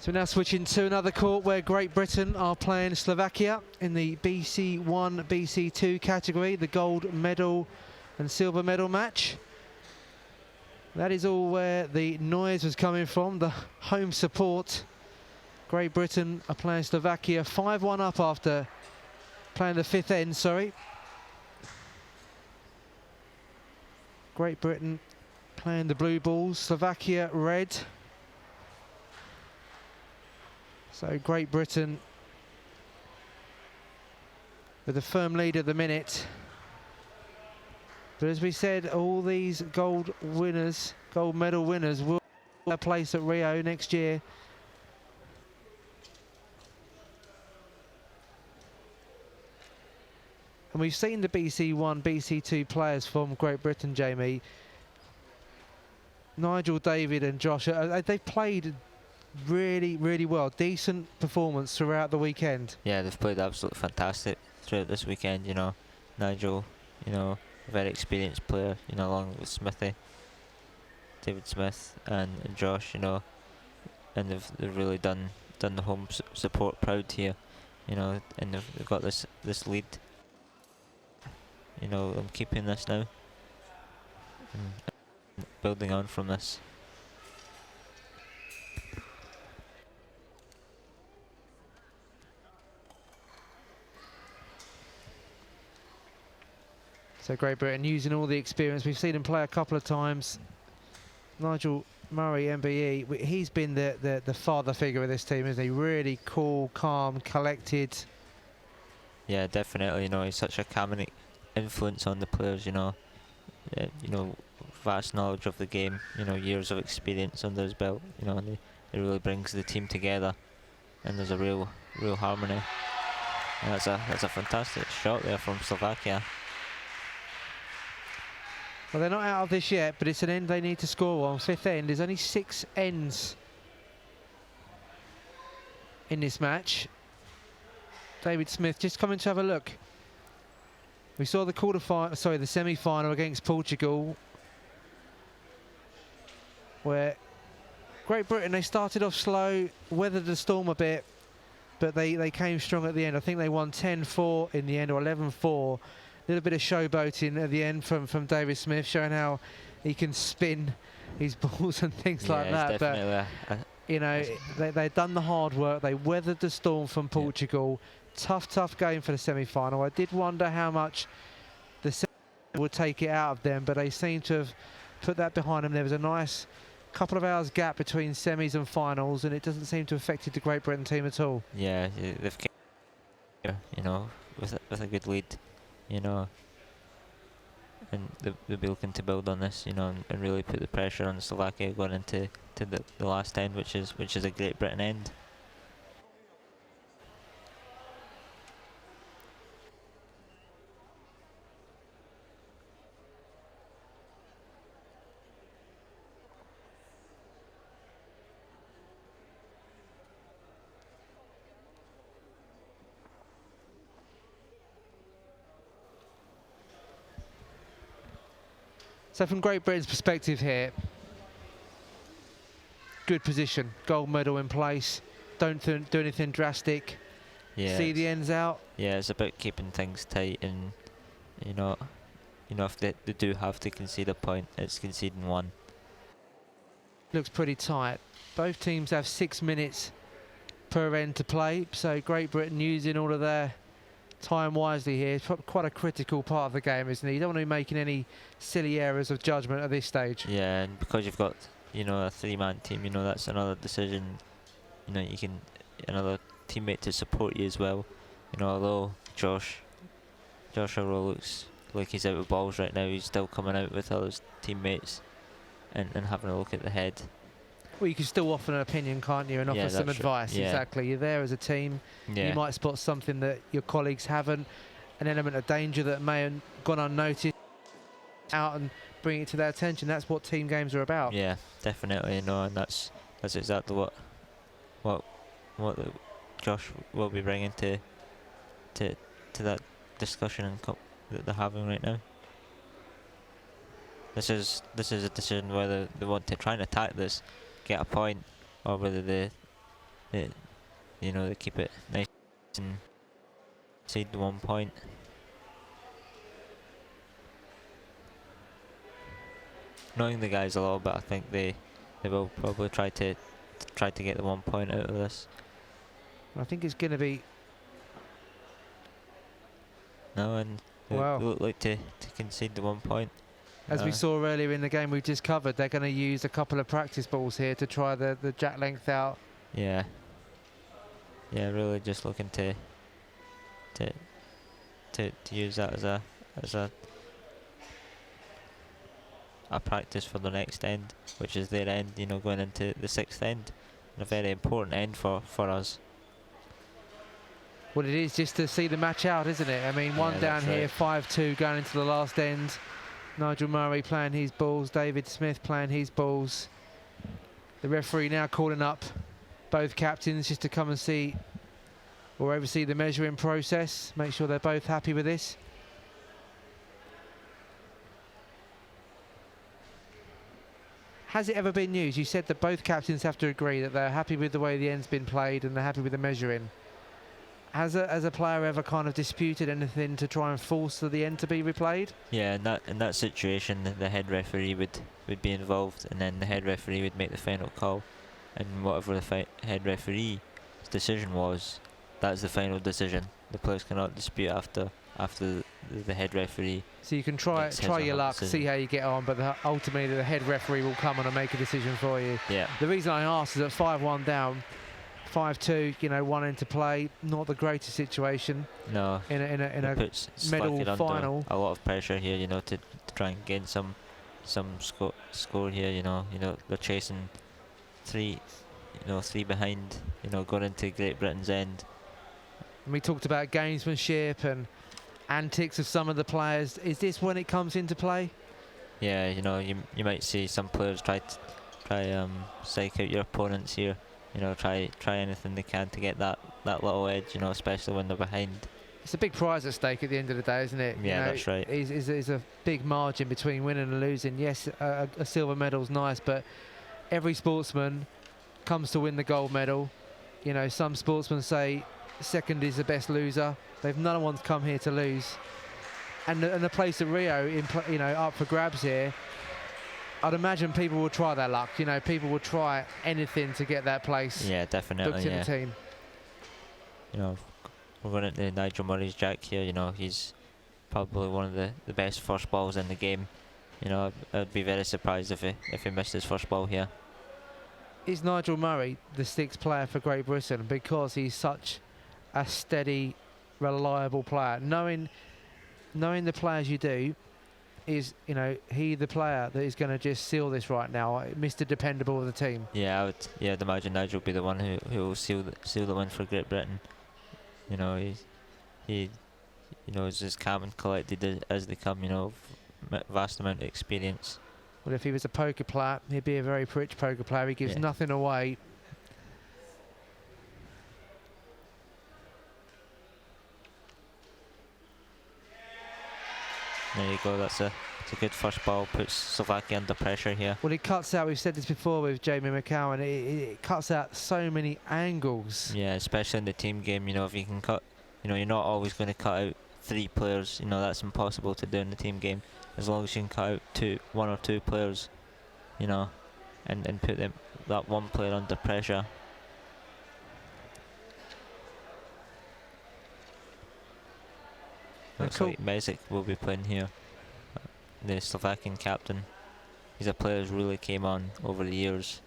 So now switching to another court where Great Britain are playing Slovakia in the BC1, BC2 category, the gold medal and silver medal match. That is all where the noise was coming from, the home support. Great Britain are playing Slovakia 5-1 up after playing the fifth end, sorry. Great Britain playing the blue balls, Slovakia red. So Great Britain with a firm lead at the minute. But as we said, all these gold winners, gold medal winners will have their place at Rio next year. And we've seen the BC1, BC2 players from Great Britain, Jamie. Nigel, David and Josh, they've played really, really well. Decent performance throughout the weekend. Yeah, they've played absolutely fantastic throughout this weekend, you know. Nigel, you know, a very experienced player, you know, along with Smithy, David Smith and Josh, you know, and they've really done the home support proud here, you know, and they've got this lead. You know, I'm keeping this now and building on from this. So Great Britain using all the experience. We've seen him play a couple of times. Nigel Murray, MBE, he's been the father figure of this team, isn't he? Really cool, calm, collected. Yeah, definitely. You know, he's such a calming influence on the players. You know, vast knowledge of the game. You know, years of experience under his belt. You know, and he really brings the team together, and there's a real harmony. And that's a fantastic shot there from Slovakia. Well, they're not out of this yet, but it's an end they need to score on. Fifth end. There's only 6 ends in this match. David Smith just coming to have a look. We saw the semi-final against Portugal, where Great Britain, they started off slow, weathered the storm a bit, but they came strong at the end. I think they won 10-4 in the end, or 11-4. A little bit of showboating at the end from David Smith, showing how he can spin his balls and things like that. But you know, they've done the hard work. They weathered the storm from Portugal. Tough game for the semi-final. I did wonder how much the semi would take it out of them, but they seem to have put that behind them. There was a nice couple of hours gap between semis and finals, and it doesn't seem to have affected the Great Britain team at all. Yeah, they've came, you know, with a good lead. You know, and they'll be looking to build on this, you know, and really put the pressure on Slovakia going into the last end, which is a Great Britain end. So from Great Britain's perspective here, good position, gold medal in place, don't do anything drastic, see the ends out. Yeah, it's about keeping things tight, and you know if they do have to concede a point, it's conceding one. Looks pretty tight. Both teams have 6 minutes per end to play, so Great Britain using all of their time wisely here. It's quite a critical part of the game, isn't it? You don't want to be making any silly errors of judgment at this stage. Yeah, and because you've got, you know, a 3-man team, you know, that's another decision. You know, you can another teammate to support you as well. You know, although Josh Arroyo looks like he's out of balls right now, he's still coming out with all his teammates and having a look at the head. Well, you can still offer an opinion, can't you, and offer some advice. Yeah. Exactly. You're there as a team. Yeah. You might spot something that your colleagues haven't, an element of danger that may have gone unnoticed, out and bring it to their attention. That's what team games are about. Yeah, definitely. You know, and that's exactly what Josh will be bringing to that discussion that they're having right now. This is a decision whether they want to try and attack this, get a point, or whether they they keep it nice and inside the 1 point. Knowing the guys a little bit, I think they will probably try to get the 1 point out of this. I think it's going to be. No, and they look like to concede the 1 point. As we saw earlier in the game we've just covered, they're going to use a couple of practice balls here to try the jack length out. Yeah. Yeah, really just looking to use that as a practice for the next end, which is their end, going into the 6th end. And a very important end for us. Well, it is just to see the match out, isn't it? I mean, one down here, 5-2 going into the last end. Nigel Murray playing his balls, David Smith playing his balls. The referee now calling up both captains just to come and see or oversee the measuring process, make sure they're both happy with this. Has it ever been used? You said that both captains have to agree that they're happy with the way the end's been played and they're happy with the measuring. Has a player ever kind of disputed anything to try and force the end to be replayed? Yeah, in that situation, the head referee would be involved, and then the head referee would make the final call, and whatever the head referee's decision was, that's the final decision. The players cannot dispute after the head referee. So you can try your luck, see how you get on, but ultimately the head referee will come on and make a decision for you. Yeah. The reason I asked is that 5-1 down. 5-2, one end to play, not the greatest situation. No. In a medal final. A lot of pressure here, to try and gain some score here. They're chasing three behind. Going into Great Britain's end. And we talked about gamesmanship and antics of some of the players. Is this when it comes into play? Yeah, you might see some players try psych out your opponents here. Try anything they can to get that little edge, especially when they're behind. It's a big prize at stake at the end of the day, isn't it? Yeah, that's right. It's a big margin between winning and losing. Yes, a silver medal's nice, but every sportsman comes to win the gold medal. Some sportsmen say second is the best loser. No one's come here to lose. And the place at Rio, up for grabs here. I'd imagine people will try their luck. People will try anything to get that place. Yeah, definitely. Booked in the team. We're going into Nigel Murray's jack here. He's probably one of the best first balls in the game. I'd be very surprised if he missed his first ball here. Is Nigel Murray the 6th player for Great Britain because he's such a steady, reliable player? Knowing the players you do. Is he the player that is going to just seal this right now, Mr. Dependable of the team? Yeah, I'd imagine Nigel will be the one who will seal the win for Great Britain. He is as calm and collected as they come. Vast amount of experience. Well, if he was a poker player, he'd be a very rich poker player. He gives nothing away. There you go, it's a good first ball, puts Slovakia under pressure here. Well, it cuts out, we've said this before with Jamie McCowan, it cuts out so many angles. Yeah, especially in the team game, if you can cut, you're not always going to cut out 3 players, that's impossible to do in the team game. As long as you can cut out 1 or 2 players, and put that one player under pressure. Looks like Mesic will be playing here. The Slovakian captain. He's a player who really came on over the years.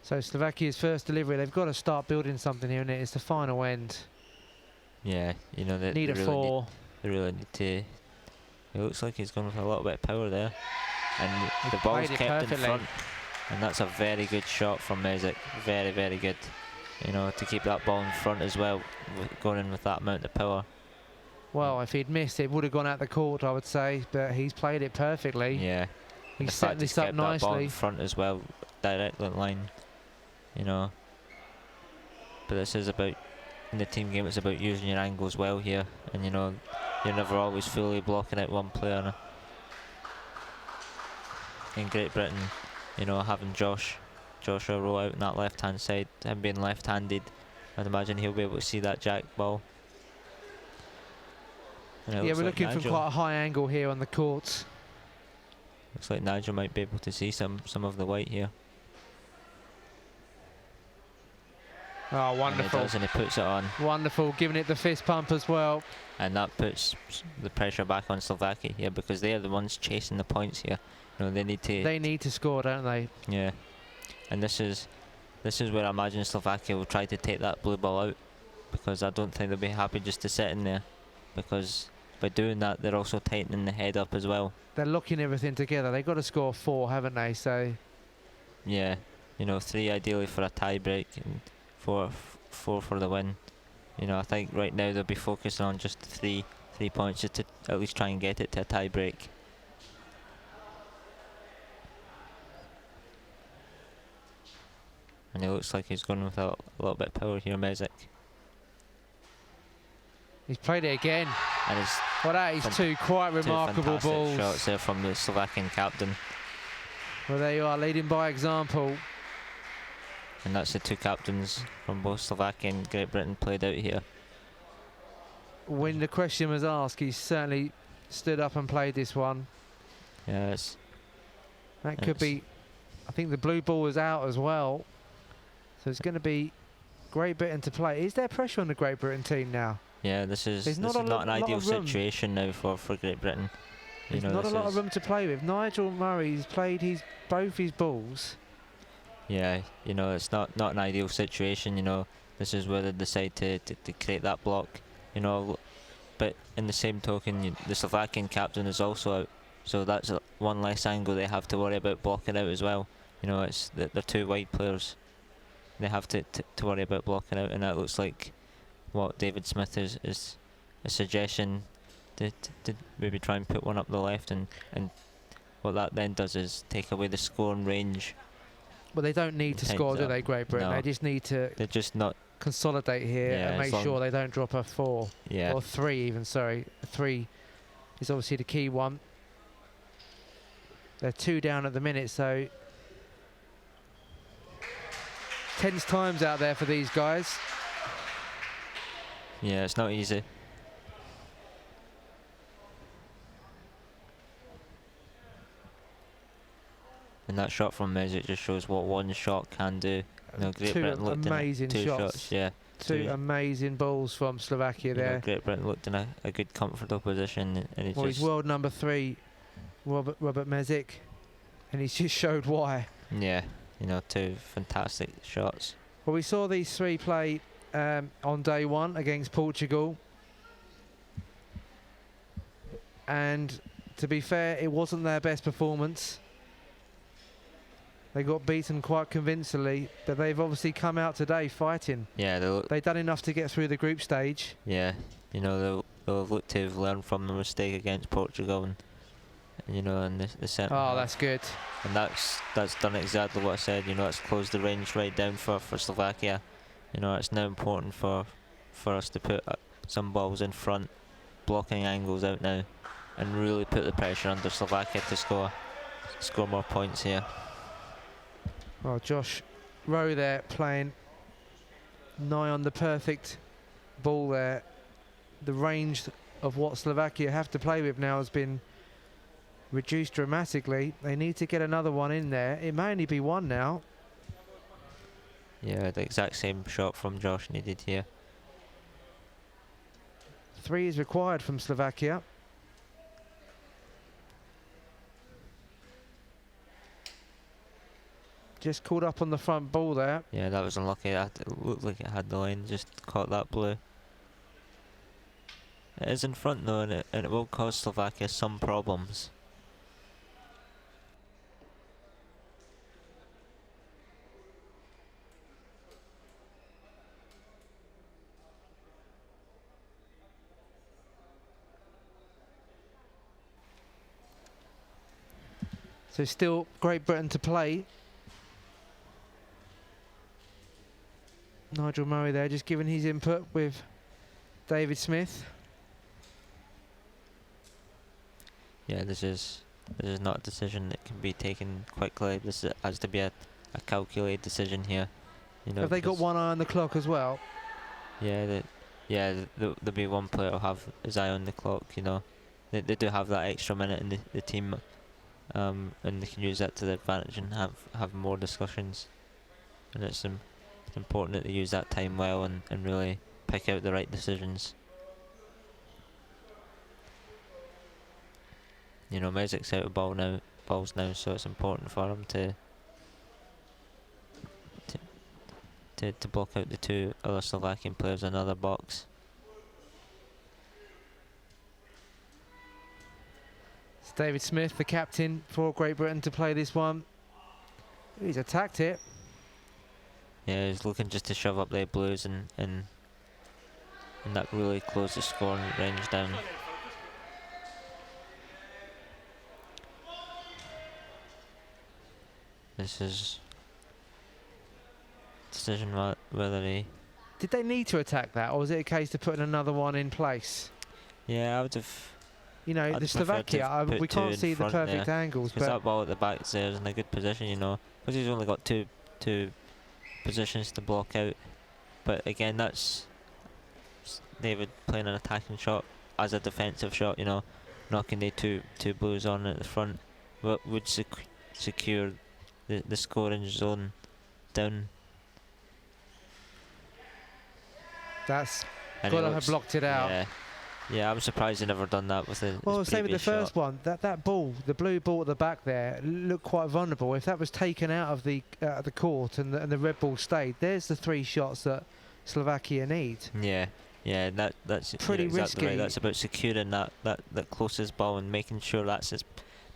So Slovakia's first delivery, they've got to start building something here, and it's the final end. Yeah, they need a really 4. They really need to. It looks like he's gone with a little bit of power there, and the ball's kept in front, and that's a very good shot from Mesic. Very, very good. To keep that ball in front as well, going in with that amount of power. Well, if he'd missed, it would have gone out the court, I would say, but he's played it perfectly. Yeah. He's setting this up kept that ball in nicely. front as well, direct line, you know. But this is about, in the team game, it's about using your angles well here, and you know, you're never always fully blocking out one player. In Great Britain, you know, having Joshua roll out on that left-hand side, him being left-handed, I'd imagine he'll be able to see that jack ball. Yeah, we're looking from quite a high angle here on the courts. Looks like Nigel might be able to see some of the white here. Oh, wonderful. And he does, and he puts it on. Wonderful, giving it the fist pump as well. And that puts the pressure back on Slovakia here, because they are the ones chasing the points here. You know, they need to score, don't they? Yeah. And this is where I imagine Slovakia will try to take that blue ball out, because I don't think they'll be happy just to sit in there, because by doing that they're also tightening the head up as well. They're locking everything together. They've got to score 4, haven't they? So yeah, you know, 3 ideally for a tie break and 4 for the win. You know, I think right now they'll be focusing on just 3 points, just to at least try and get it to a tie break. And it looks like he's going with a little bit of power here, Mezek. He's played it again. And it's well, that is 2 quite remarkable balls. Shots there from the Slovakian captain. Well, there you are, leading by example. And that's the 2 captains from both Slovakia and Great Britain played out here. When the question was asked, he certainly stood up and played this one. Yes. That could be, I think the blue ball was out as well. So it's going to be Great Britain to play. Is there pressure on the Great Britain team now? Yeah, this is not an ideal situation now for Great Britain. There's not a lot of room to play with. Nigel Murray's played both his balls. Yeah, you know, it's not an ideal situation. You know, this is where they decide to create that block. You know, but in the same token, the Slovakian captain is also out, so that's one less angle they have to worry about blocking out as well. You know, it's they're 2 white players. They have to worry about blocking out, and that looks like what David Smith is a suggestion to maybe try and put one up the left, and what that then does is take away the scoring range. Well, they don't need to score, do they, Great Britain? No. They just need to consolidate here and make sure they don't drop a 4. Yeah. Or 3 even, sorry. 3 is obviously the key one. They're 2 down at the minute, so tense times out there for these guys. Yeah, it's not easy. And that shot from Mezek just shows what one shot can do. You know, Great Britain looked amazing in 2 shots. Yeah. 2 amazing balls from Slovakia there. Know, Great Britain looked in a good comfortable position, and he's world number 3, Robert Mezek, and he's just showed why. Yeah, you know, 2 fantastic shots. Well, we saw these 3 play on day 1 against Portugal, and to be fair, it wasn't their best performance. They got beaten quite convincingly, but they've obviously come out today fighting. Yeah, they've done enough to get through the group stage. Yeah, you know, they'll look to have learned from the mistake against Portugal, and you know, and the centre. Oh, that's good. And that's done exactly what I said. You know, it's closed the range right down for Slovakia. You know, it's now important for us to put some balls in front, blocking angles out now, and really put the pressure under Slovakia to score more points here. Oh, Josh Rowe there playing nigh on the perfect ball there. The range of what Slovakia have to play with now has been reduced dramatically. They need to get another one in there. It may only be 1 now. Yeah, the exact same shot from Josh needed here. 3 is required from Slovakia. Just caught up on the front ball there. Yeah, that was unlucky. It looked like it had the line, just caught that blue. It is in front though, and it will cause Slovakia some problems. So still Great Britain to play. Nigel Murray there just giving his input with David Smith. Yeah, this is not a decision that can be taken quickly. This has to be a calculated decision here. You know, have they got one eye on the clock as well? Yeah, there'll be one player who'll have his eye on the clock. You know, they do have that extra minute in the team, and they can use that to their advantage and have more discussions. And it's important that they use that time well and really pick out the right decisions. You know, Mezik's out of balls now, so it's important for him to block out the two other Slovakian players in another box. It's David Smith, the captain for Great Britain, to play this one. He's attacked it. Yeah, he's looking just to shove up their blues and that really closed the scoring range down. This is decision whether he... Did they need to attack that, or was it a case of putting another one in place? Yeah, I would have... You know, the Slovakia, we can't see the perfect angles, because but that ball at the back there is in a good position, you know, because he's only got two positions to block out. But again, that's David playing an attacking shot as a defensive shot, you know, knocking the two blues on at the front, but would secure the scoring zone down. That's got to have blocked it out. Yeah, I'm surprised they never done that with the. Well, same with the first one. That ball, the blue ball at the back there, looked quite vulnerable. If that was taken out of the court and the red ball stayed, there's the 3 shots that Slovakia need. Yeah, that's pretty risky. Right. That's about securing that closest ball and making sure that's as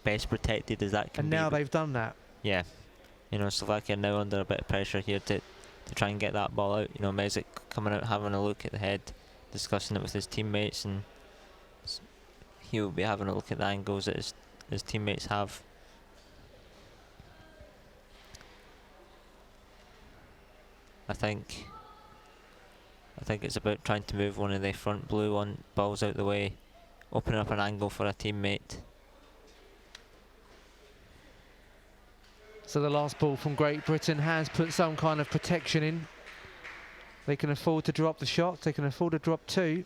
best protected as that can be. And now they've done that. Yeah, you know, Slovakia now under a bit of pressure here to try and get that ball out. You know, Mezik coming out, having a look at the head, discussing it with his teammates, and he'll be having a look at the angles that his teammates have. I think it's about trying to move one of the front blue balls out the way, opening up an angle for a teammate. So the last ball from Great Britain has put some kind of protection in. They can afford to drop the shots, they can afford to drop 2.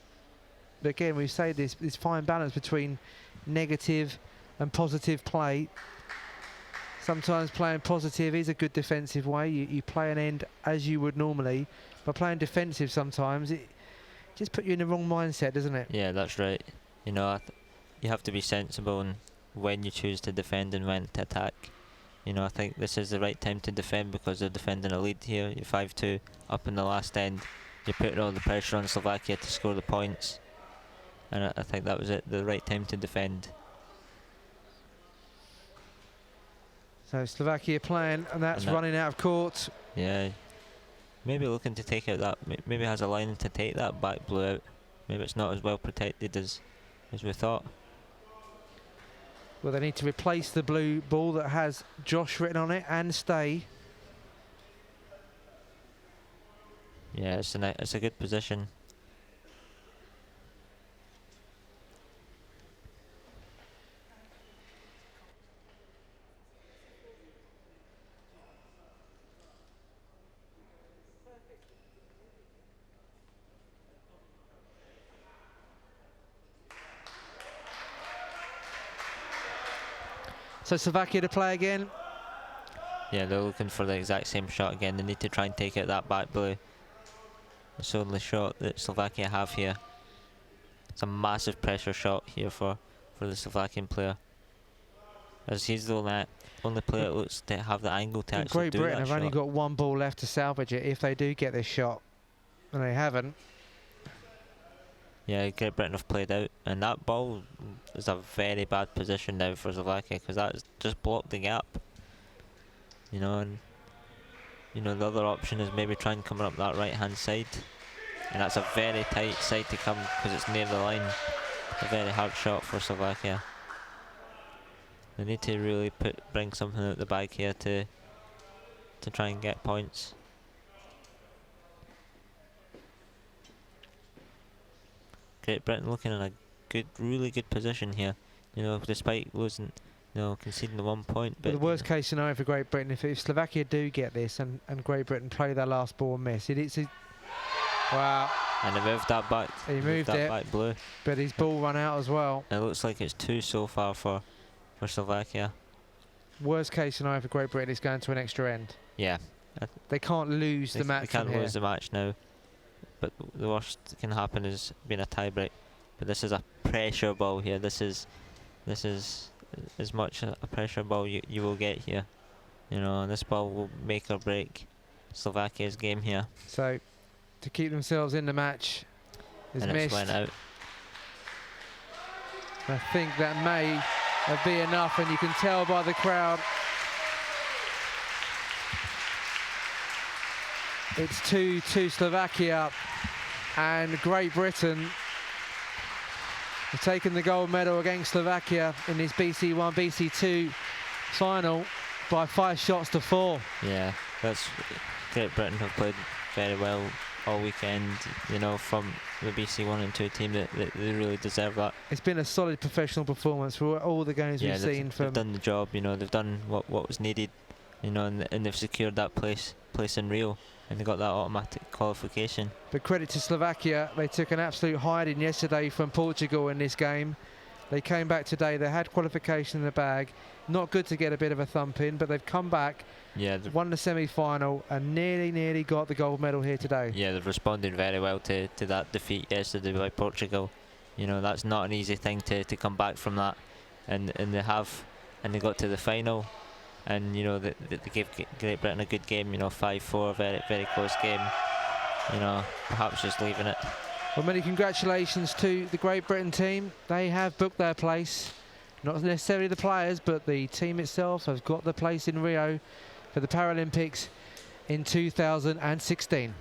But again, we say this fine balance between negative and positive play. Sometimes playing positive is a good defensive way. You play an end as you would normally, but playing defensive sometimes it just puts you in the wrong mindset, doesn't it? Yeah, that's right. You know, you have to be sensible in when you choose to defend and when to attack. You know, I think this is the right time to defend because they're defending a lead here. You're 5-2 up in the last end. You're putting all the pressure on Slovakia to score the points. And I think that was it, the right time to defend. So Slovakia playing, and that's running out of court. Yeah. Maybe looking to take out that, maybe has a line to take that back blue out. Maybe it's not as well protected as we thought. Well, they need to replace the blue ball that has Josh written on it and stay. Yeah, it's a good position. So Slovakia to play again. Yeah, they're looking for the exact same shot again. They need to try and take out that back blue. It's the only shot that Slovakia have here. It's a massive pressure shot here for the Slovakian player, as he's the only player that looks to have the angle to actually do that. Great Britain have only got 1 ball left to salvage it if they do get this shot, and they haven't. Yeah, Great Britain have played out, and that ball is a very bad position now for Slovakia because that's just blocked the gap. You know, and you know the other option is maybe try and come up that right hand side, and that's a very tight side to come because it's near the line. A very hard shot for Slovakia. They need to really bring something out the bag here to try and get points. Great Britain looking in a really good position here. You know, despite losing, conceding the 1 point. But the worst case scenario for Great Britain, if Slovakia do get this and Great Britain play their last ball and miss, wow. And he moved that back. He moved it back blue. But his ball run out as well. It looks like it's 2 so far for Slovakia. Worst case scenario for Great Britain is going to an extra end. Yeah. They can't lose the match. They can't lose the match now. But the worst that can happen is being a tie break. But this is a pressure ball here. This is as much a pressure ball you will get here. You know, and this ball will make or break Slovakia's game here. So, to keep themselves in the match is and missed. It's went out. I think that may be enough, and you can tell by the crowd. It's 2-2 Slovakia, and Great Britain have taken the gold medal against Slovakia in this BC1, BC2 final by 5 shots to 4. Yeah, that's Great Britain have played very well all weekend, you know, from the BC1 and 2 team. That they really deserve that. It's been a solid professional performance for all the games we've seen. They've done the job, you know, they've done what was needed, you know, and they've secured that place in Rio. And they got that automatic qualification. But credit to Slovakia, they took an absolute hiding yesterday from Portugal in this game. They came back today, they had qualification in the bag. Not good to get a bit of a thump in, but they've come back, won the semi-final, and nearly got the gold medal here today. Yeah, they've responded very well to that defeat yesterday by Portugal. You know, that's not an easy thing to come back from that. And they have, and they got to the final. And you know, they gave Great Britain a good game. You know, 5-4, very close game. You know, perhaps just leaving it. Well, many congratulations to the Great Britain team. They have booked their place. Not necessarily the players, but the team itself has got the place in Rio for the Paralympics in 2016.